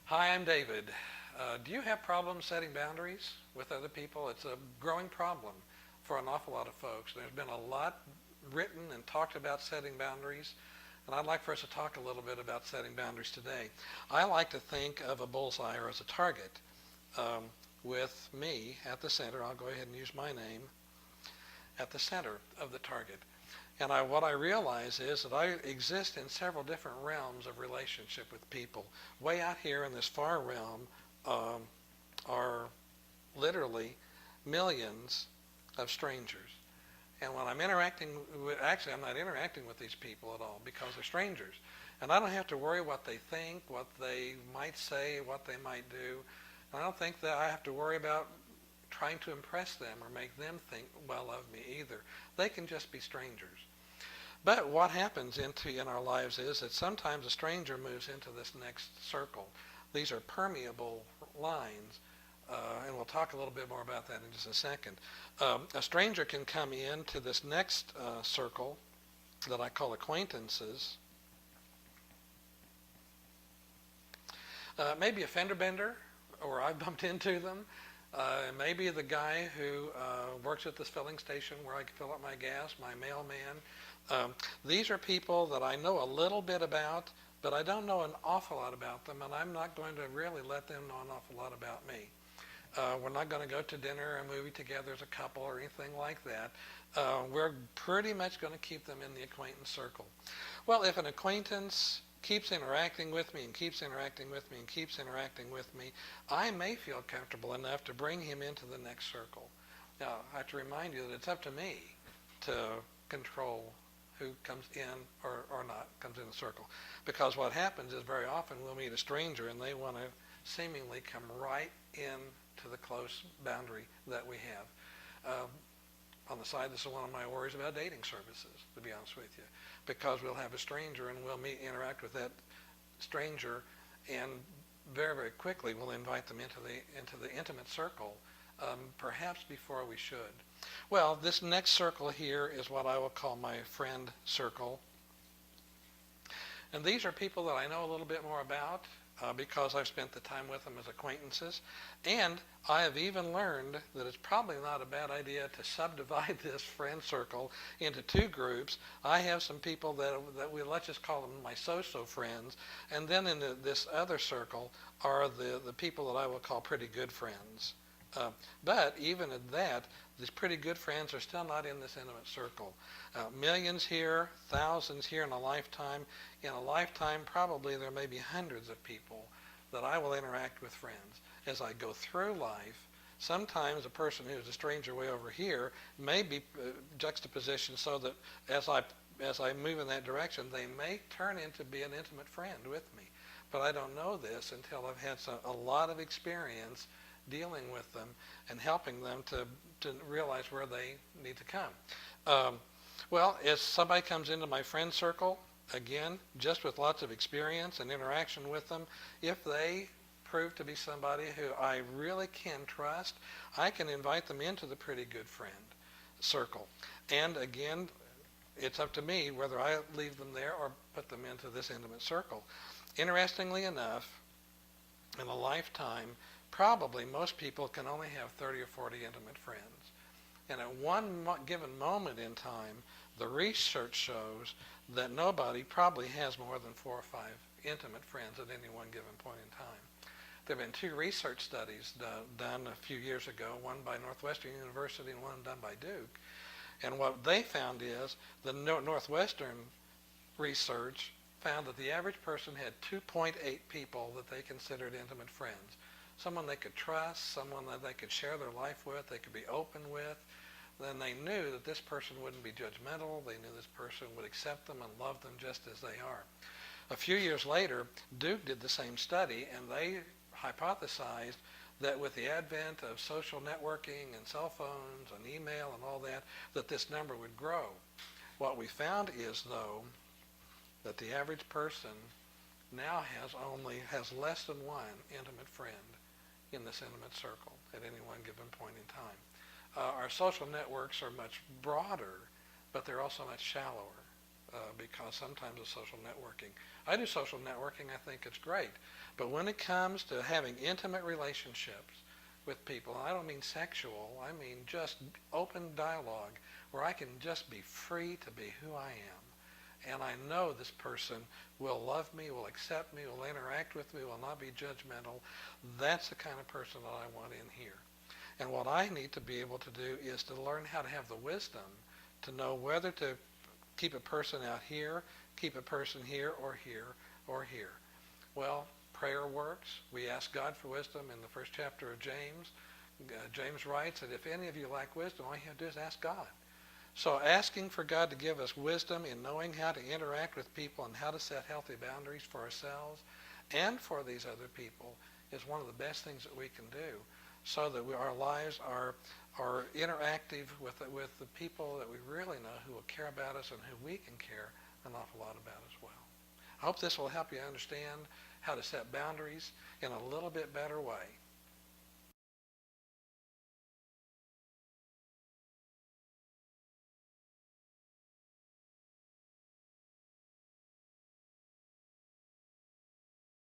Hi, I'm David. Do you have problems setting boundaries with other people? It's a growing problem for an awful lot of folks. There's been a lot written and talked about setting boundaries, and I'd like for us to talk a little bit about setting boundaries today. I like to think of a bullseye or as a target um, with me at the center. I'll go ahead and use my name at the center of the target. And what I realize is that I exist in several different realms of relationship with people. Way out here in this far realm um, are literally millions of strangers. And when I'm interacting with, actually I'm not interacting with these people at all because they're strangers. And I don't have to worry what they think, what they might say, what they might do. And I don't think that I have to worry about trying to impress them or make them think well of me either. They can just be strangers. But what happens in our lives is that sometimes a stranger moves into this next circle. These are permeable lines, and we'll talk a little bit more about that in just a second. A stranger can come into this next circle that I call acquaintances. Maybe a fender bender, or I bumped into them. Maybe the guy who works at this filling station where I can fill up my gas, my mailman. These are people that I know a little bit about, but I don't know an awful lot about them, and I'm not going to really let them know an awful lot about me. We're not going to go to dinner or a movie together as a couple or anything like that. We're pretty much going to keep them in the acquaintance circle. Well, if an acquaintance keeps interacting with me and keeps interacting with me and keeps interacting with me, I may feel comfortable enough to bring him into the next circle. Now, I have to remind you that it's up to me to control who comes in or not comes in the circle. Because what happens is very often we'll meet a stranger and they want to seemingly come right in to the close boundary that we have. On the side, this is one of my worries about dating services, to be honest with you, because we'll have a stranger and we'll interact with that stranger, and very, very quickly we'll invite them into the intimate circle, perhaps before we should. Well, this next circle here is what I will call my friend circle. And these are people that I know a little bit more about because I've spent the time with them as acquaintances. And I have even learned that it's probably not a bad idea to subdivide this friend circle into two groups. I have some people that we, let's just call them my so-so friends. And then in this other circle are the people that I will call pretty good friends. But even at that, these pretty good friends are still not in this intimate circle. Millions here, thousands here in a lifetime. In a lifetime, probably there may be hundreds of people that I will interact with friends. As I go through life, sometimes a person who's a stranger way over here may be juxtapositioned so that as I move in that direction, they may turn into be an intimate friend with me. But I don't know this until I've had a lot of experience dealing with them and helping them to realize where they need to come. Well, if somebody comes into my friend circle, again, just with lots of experience and interaction with them, if they prove to be somebody who I really can trust, I can invite them into the pretty good friend circle. And again, it's up to me whether I leave them there or put them into this intimate circle. Interestingly enough, in a lifetime, probably most people can only have 30 or 40 intimate friends. And at one given moment in time, the research shows that nobody probably has more than 4 or 5 intimate friends at any one given point in time. There have been 2 research studies done a few years ago, one by Northwestern University and one done by Duke. And what they found is the Northwestern research found that the average person had 2.8 people that they considered intimate friends. Someone they could trust, someone that they could share their life with, they could be open with. Then they knew that this person wouldn't be judgmental. They knew this person would accept them and love them just as they are. A few years later, Duke did the same study, and they hypothesized that with the advent of social networking and cell phones and email and all that, that this number would grow. What we found is, though, that the average person now has less than one intimate friend in this intimate circle at any one given point in time. Our social networks are much broader, but they're also much shallower. because sometimes of social networking. I do social networking. I think it's great. But when it comes to having intimate relationships with people, and I don't mean sexual, I mean just open dialogue where I can just be free to be who I am. And I know this person will love me, will accept me, will interact with me, will not be judgmental. That's the kind of person that I want in here. And what I need to be able to do is to learn how to have the wisdom to know whether to keep a person out here, keep a person here, or here, or here. Well, prayer works. We ask God for wisdom in the first chapter of James. James writes that if any of you lack wisdom, all you have to do is ask God. So asking for God to give us wisdom in knowing how to interact with people and how to set healthy boundaries for ourselves and for these other people is one of the best things that we can do, so that our lives are interactive with the people that we really know who will care about us and who we can care an awful lot about as well. I hope this will help you understand how to set boundaries in a little bit better way.